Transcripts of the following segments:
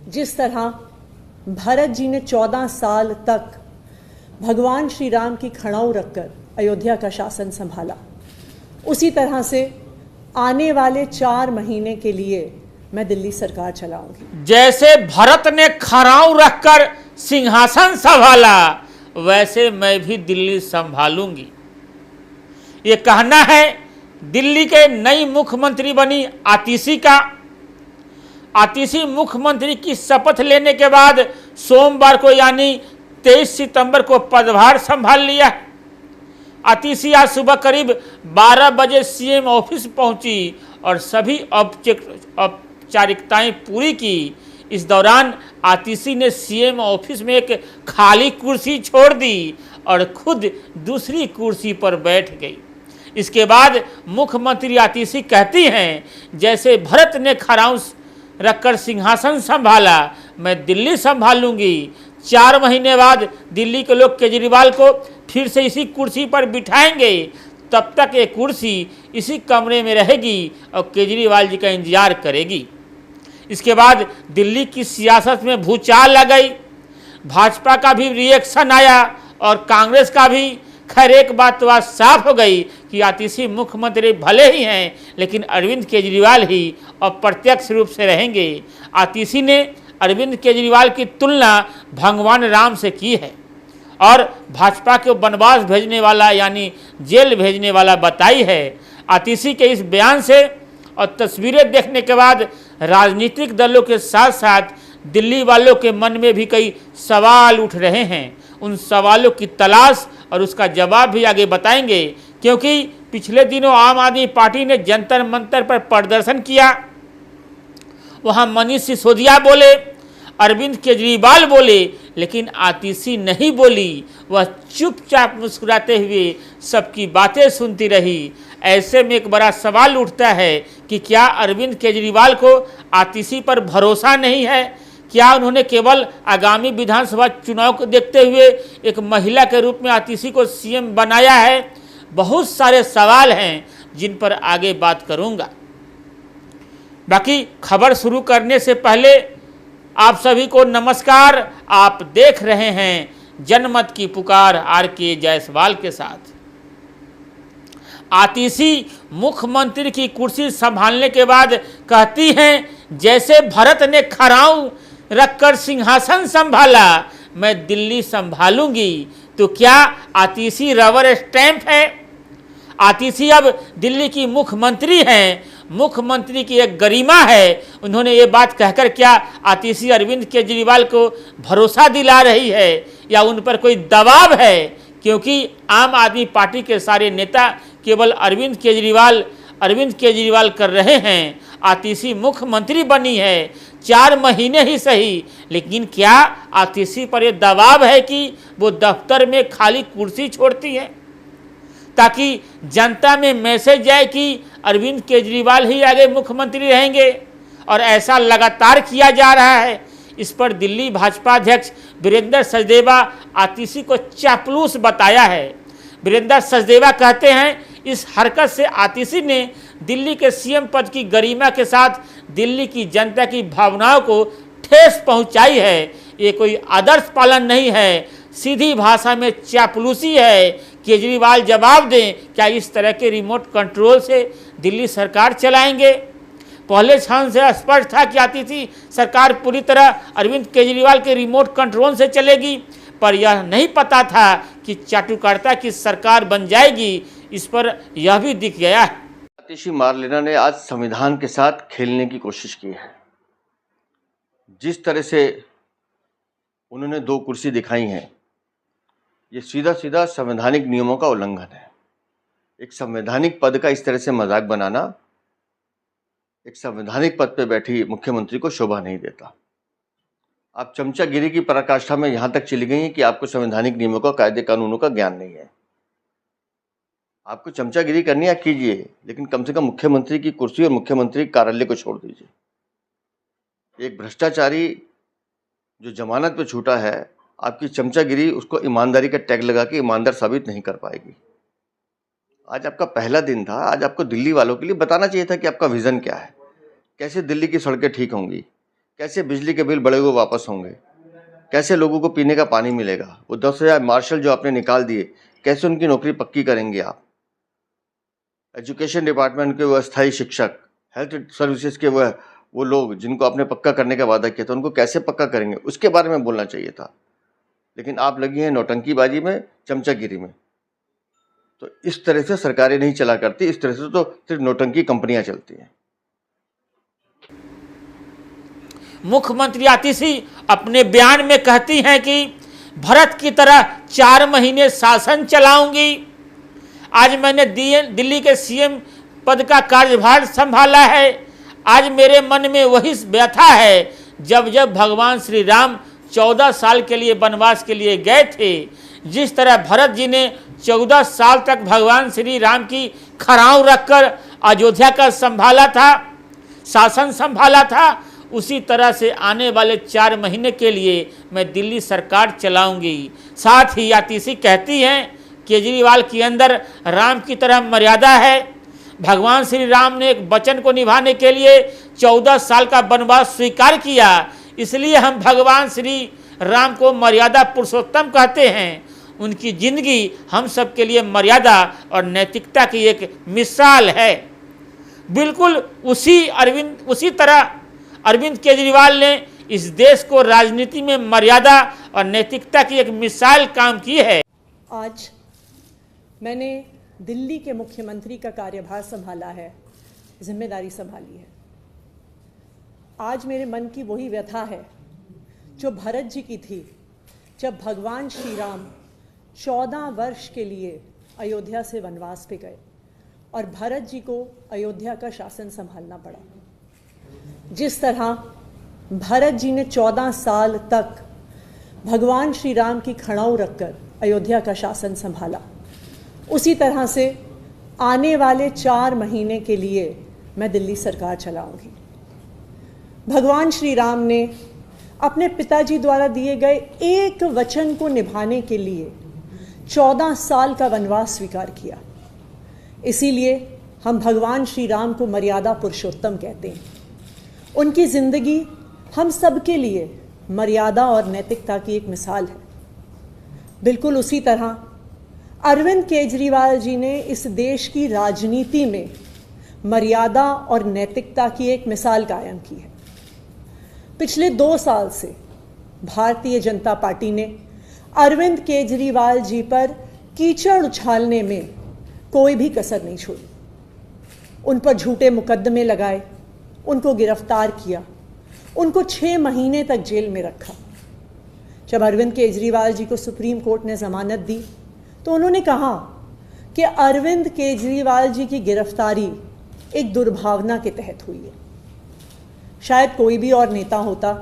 जिस तरह भरत जी ने 14 साल तक भगवान श्री राम की खड़ाऊ रखकर अयोध्या का शासन संभाला, उसी तरह से आने वाले 4 महीने के लिए मैं दिल्ली सरकार चलाऊंगी। जैसे भरत ने खड़ाऊ रखकर सिंहासन संभाला, वैसे मैं भी दिल्ली संभालूंगी। ये कहना है दिल्ली के नई मुख्यमंत्री बनी आतिशी का। आतिशी मुख्यमंत्री की शपथ लेने के बाद सोमवार को यानी 23 सितंबर को पदभार संभाल लिया। आतिशी आज सुबह करीब 12 बजे सीएम ऑफिस पहुंची और सभी औपचारिकताएं पूरी की। इस दौरान आतिशी ने सीएम ऑफिस में एक खाली कुर्सी छोड़ दी और खुद दूसरी कुर्सी पर बैठ गई। इसके बाद मुख्यमंत्री आतिशी कहती हैं, जैसे भरत ने खड़ाऊ रखकर सिंहासन संभाला, मैं दिल्ली संभालूंगी। 4 महीने बाद दिल्ली के लोग केजरीवाल को फिर से इसी कुर्सी पर बिठाएंगे। तब तक ये कुर्सी इसी कमरे में रहेगी और केजरीवाल जी का इंतजार करेगी। इसके बाद दिल्ली की सियासत में भूचाल आ गई। भाजपा का भी रिएक्शन आया और कांग्रेस का भी। खैर, एक बात तो आज साफ हो गई कि आतिशी मुख्यमंत्री भले ही हैं, लेकिन अरविंद केजरीवाल ही अप्रत्यक्ष रूप से रहेंगे। आतिशी ने अरविंद केजरीवाल की तुलना भगवान राम से की है और भाजपा को वनवास भेजने वाला यानी जेल भेजने वाला बताई है। आतिशी के इस बयान से और तस्वीरें देखने के बाद राजनीतिक दलों के साथ साथ दिल्ली वालों के मन में भी कई सवाल उठ रहे हैं। उन सवालों की तलाश और उसका जवाब भी आगे बताएंगे, क्योंकि पिछले दिनों आम आदमी पार्टी ने जंतर मंतर पर प्रदर्शन किया। वहां मनीष सिसोदिया बोले, अरविंद केजरीवाल बोले, लेकिन आतिशी नहीं बोली। वह चुपचाप मुस्कुराते हुए सबकी बातें सुनती रही। ऐसे में एक बड़ा सवाल उठता है कि क्या अरविंद केजरीवाल को आतिशी पर भरोसा नहीं है? क्या उन्होंने केवल आगामी विधानसभा चुनाव को देखते हुए एक महिला के रूप में आतिशी को सीएम बनाया है? बहुत सारे सवाल हैं जिन पर आगे बात करूंगा। बाकी खबर शुरू करने से पहले आप सभी को नमस्कार। आप देख रहे हैं जनमत की पुकार आर.के. जायसवाल के साथ। आतिशी मुख्यमंत्री की कुर्सी संभालने के बाद कहती हैं, जैसे भरत ने खड़ाऊ रखकर सिंहासन संभाला, मैं दिल्ली संभालूंगी। तो क्या आतिशी रबर स्टैंप है? आतिशी अब दिल्ली की मुख्यमंत्री हैं। मुख्यमंत्री की एक गरिमा है। उन्होंने ये बात कहकर क्या आतिशी अरविंद केजरीवाल को भरोसा दिला रही है या उन पर कोई दबाव है? क्योंकि आम आदमी पार्टी के सारे नेता केवल अरविंद केजरीवाल कर रहे हैं। आतिशी मुख्यमंत्री बनी है 4 महीने ही सही, लेकिन क्या आतिशी पर यह दबाव है कि वो दफ्तर में खाली कुर्सी छोड़ती है ताकि जनता में मैसेज जाए कि अरविंद केजरीवाल ही आगे मुख्यमंत्री रहेंगे? और ऐसा लगातार किया जा रहा है। इस पर दिल्ली भाजपा अध्यक्ष वीरेंद्र सचदेवा आतिशी को चापलूस बताया है। वीरेंद्र सचदेवा कहते हैं, इस हरकत से आतिशी ने दिल्ली के सीएम पद की गरिमा के साथ दिल्ली की जनता की भावनाओं को ठेस पहुंचाई है। ये कोई आदर्श पालन नहीं है, सीधी भाषा में चापलूसी है। केजरीवाल जवाब दें, क्या इस तरह के रिमोट कंट्रोल से दिल्ली सरकार चलाएंगे? पहले क्षण से स्पष्ट था कि आतिशी सरकार पूरी तरह अरविंद केजरीवाल के रिमोट कंट्रोल से चलेगी, पर यह नहीं पता था कि चाटुकारिता की सरकार बन जाएगी। इस पर यह भी दिख गया है। आतिशी मार्लेना ने आज संविधान के साथ खेलने की कोशिश की है। जिस तरह से उन्होंने 2 कुर्सी दिखाई हैं, ये सीधा सीधा संवैधानिक नियमों का उल्लंघन है। एक संवैधानिक पद का इस तरह से मजाक बनाना एक संवैधानिक पद पर बैठी मुख्यमंत्री को शोभा नहीं देता। आप चमचागिरी की पराकाष्ठा में यहां तक चली गई हैं कि आपको संवैधानिक नियमों का, कायदे कानूनों का ज्ञान नहीं है। आपको चमचागिरी करनी है कीजिए, लेकिन कम से कम मुख्यमंत्री की कुर्सी और मुख्यमंत्री कार्यालय को छोड़ दीजिए। एक भ्रष्टाचारी जो जमानत पे छूटा है, आपकी चमचागिरी उसको ईमानदारी का टैग लगा के ईमानदार साबित नहीं कर पाएगी। आज आपका पहला दिन था। आज आपको दिल्ली वालों के लिए बताना चाहिए था कि आपका विजन क्या है, कैसे दिल्ली की सड़कें ठीक होंगी, कैसे बिजली के बिल बढ़े हुए वापस होंगे, कैसे लोगों को पीने का पानी मिलेगा, वो 10,000 मार्शल जो आपने निकाल दिए कैसे उनकी नौकरी पक्की करेंगे आप, एजुकेशन डिपार्टमेंट के वो अस्थायी शिक्षक, हेल्थ सर्विसेज के वो लोग जिनको आपने पक्का करने का वादा किया था उनको कैसे पक्का करेंगे, उसके बारे में बोलना चाहिए था। लेकिन आप लगी हैं नौटंकीबाजी में, चमचागिरी में। तो इस तरह से सरकारें नहीं चला करती, इस तरह से तो सिर्फ नौटंकी कंपनियां चलती हैं। मुख्यमंत्री आतिशी अपने बयान में कहती हैं कि भरत की तरह 4 महीने शासन चलाऊंगी। आज मैंने दिल्ली के सीएम पद का कार्यभार संभाला है। आज मेरे मन में वही व्यथा है जब भगवान श्री राम 14 साल के लिए वनवास के लिए गए थे। जिस तरह भरत जी ने 14 साल तक भगवान श्री राम की खड़ाऊ रखकर अयोध्या का संभाला था, शासन संभाला था, उसी तरह से आने वाले 4 महीने के लिए मैं दिल्ली सरकार चलाऊंगी। साथ ही आतिशी कहती हैं केजरीवाल के अंदर राम की तरह मर्यादा है। भगवान श्री राम ने एक वचन को निभाने के लिए 14 साल का वनवास स्वीकार किया, इसलिए हम भगवान श्री राम को मर्यादा पुरुषोत्तम कहते हैं। उनकी जिंदगी हम सब के लिए मर्यादा और नैतिकता की एक मिसाल है। बिल्कुल उसी तरह अरविंद केजरीवाल ने इस देश को राजनीति में मर्यादा और नैतिकता की एक मिसाल काम की है। आज मैंने दिल्ली के मुख्यमंत्री का कार्यभार संभाला है, जिम्मेदारी संभाली है। आज मेरे मन की वही व्यथा है जो भरत जी की थी जब भगवान श्री राम 14 वर्ष के लिए अयोध्या से वनवास पे गए और भरत जी को अयोध्या का शासन संभालना पड़ा। जिस तरह भरत जी ने 14 साल तक भगवान श्री राम की खड़ाऊ रखकर अयोध्या का शासन संभाला, उसी तरह से आने वाले 4 महीने के लिए मैं दिल्ली सरकार चलाऊंगी। भगवान श्री राम ने अपने पिताजी द्वारा दिए गए एक वचन को निभाने के लिए 14 साल का वनवास स्वीकार किया। इसीलिए हम भगवान श्री राम को मर्यादा पुरुषोत्तम कहते हैं। उनकी जिंदगी हम सब के लिए मर्यादा और नैतिकता की एक मिसाल है। बिल्कुल उसी तरह अरविंद केजरीवाल जी ने इस देश की राजनीति में मर्यादा और नैतिकता की एक मिसाल कायम की है। पिछले 2 साल से भारतीय जनता पार्टी ने अरविंद केजरीवाल जी पर कीचड़ उछालने में कोई भी कसर नहीं छोड़ी। उन पर झूठे मुकदमे लगाए, उनको गिरफ्तार किया, उनको 6 महीने तक जेल में रखा। जब अरविंद केजरीवाल जी को सुप्रीम कोर्ट ने जमानत दी तो उन्होंने कहा कि अरविंद केजरीवाल जी की गिरफ्तारी एक दुर्भावना के तहत हुई है। शायद कोई भी और नेता होता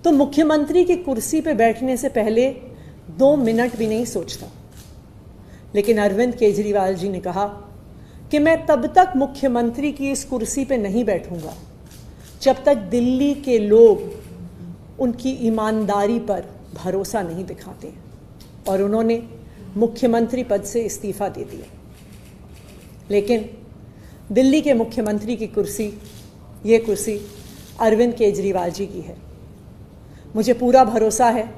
तो मुख्यमंत्री की कुर्सी पर बैठने से पहले 2 मिनट भी नहीं सोचता, लेकिन अरविंद केजरीवाल जी ने कहा कि मैं तब तक मुख्यमंत्री की इस कुर्सी पर नहीं बैठूंगा जब तक दिल्ली के लोग उनकी ईमानदारी पर भरोसा नहीं दिखाते। और उन्होंने मुख्यमंत्री पद से इस्तीफा दे दिया। लेकिन दिल्ली के मुख्यमंत्री की कुर्सी, ये कुर्सी अरविंद केजरीवाल जी की है। मुझे पूरा भरोसा है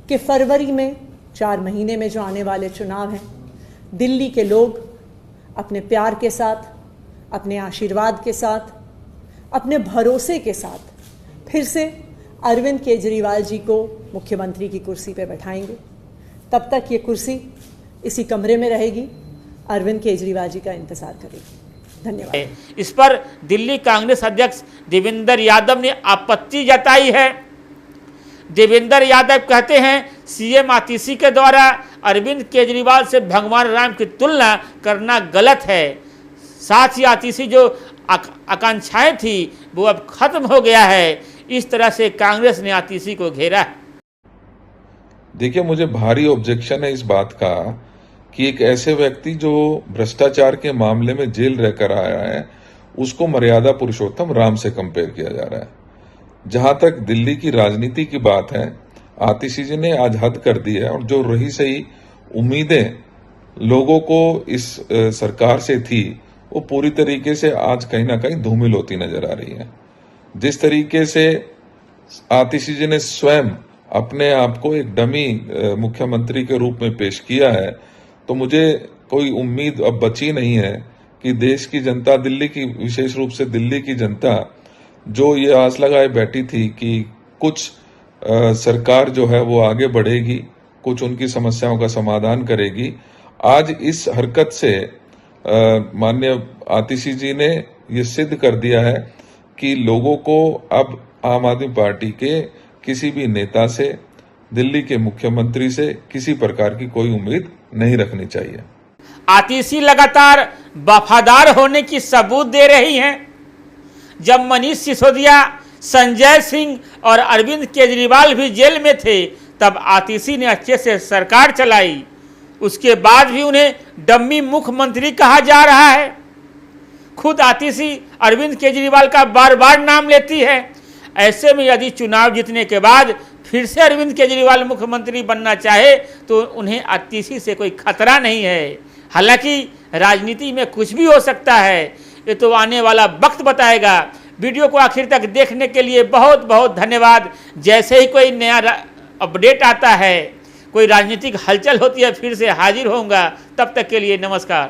कि फरवरी में 4 महीने में जो आने वाले चुनाव हैं, दिल्ली के लोग अपने प्यार के साथ, अपने आशीर्वाद के साथ, अपने भरोसे के साथ फिर से अरविंद केजरीवाल जी को मुख्यमंत्री की कुर्सी पर बैठाएंगे। तब तक ये कुर्सी इसी कमरे में रहेगी, अरविंद केजरीवाल जी का इंतजार करेगी। धन्यवाद। इस पर दिल्ली कांग्रेस अध्यक्ष देवेंद्र यादव ने आपत्ति जताई है। देवेंद्र यादव कहते हैं सीएम आतिशी के द्वारा अरविंद केजरीवाल से भगवान राम की तुलना करना गलत है। साथ ही आतिशी जो आकांक्षाएं थी वो अब खत्म हो गया है। इस तरह से कांग्रेस ने आतिशी को घेरा है। देखिए, मुझे भारी ऑब्जेक्शन है इस बात का कि एक ऐसे व्यक्ति जो भ्रष्टाचार के मामले में जेल रहकर आया है उसको मर्यादा पुरुषोत्तम राम से कंपेयर किया जा रहा है। जहां तक दिल्ली की राजनीति की बात है, आतिशी जी ने आज हद कर दी है और जो रही सही उम्मीदें लोगों को इस सरकार से थी वो पूरी तरीके से आज कहीं ना कहीं धूमिल होती नजर आ रही है। जिस तरीके से आतिशी जी ने स्वयं अपने आप को एक डमी मुख्यमंत्री के रूप में पेश किया है, तो मुझे कोई उम्मीद अब बची नहीं है कि देश की जनता, दिल्ली की, विशेष रूप से दिल्ली की जनता जो ये आस लगाए बैठी थी कि कुछ सरकार जो है वो आगे बढ़ेगी, कुछ उनकी समस्याओं का समाधान करेगी, आज इस हरकत से माननीय आतिशी जी ने ये सिद्ध कर दिया है कि लोगों को अब आम आदमी पार्टी के किसी भी नेता से, दिल्ली के मुख्यमंत्री से किसी प्रकार की कोई उम्मीद नहीं रखनी चाहिए। आतिशी लगातार वफादार होने की सबूत दे रही हैं। जब मनीष सिसोदिया, संजय सिंह और अरविंद केजरीवाल भी जेल में थे, तब आतिशी ने अच्छे से सरकार चलाई। उसके बाद भी उन्हें डम्मी मुख्यमंत्री कहा जा रहा है। खुद आतिशी अरविंद केजरीवाल का बार बार नाम लेती है। ऐसे में यदि चुनाव जीतने के बाद फिर से अरविंद केजरीवाल मुख्यमंत्री बनना चाहे तो उन्हें आतिशी से कोई खतरा नहीं है। हालांकि राजनीति में कुछ भी हो सकता है, ये तो आने वाला वक्त बताएगा। वीडियो को आखिर तक देखने के लिए बहुत बहुत धन्यवाद। जैसे ही कोई नया अपडेट आता है, कोई राजनीतिक हलचल होती है, फिर से हाजिर होऊंगा। तब तक के लिए नमस्कार।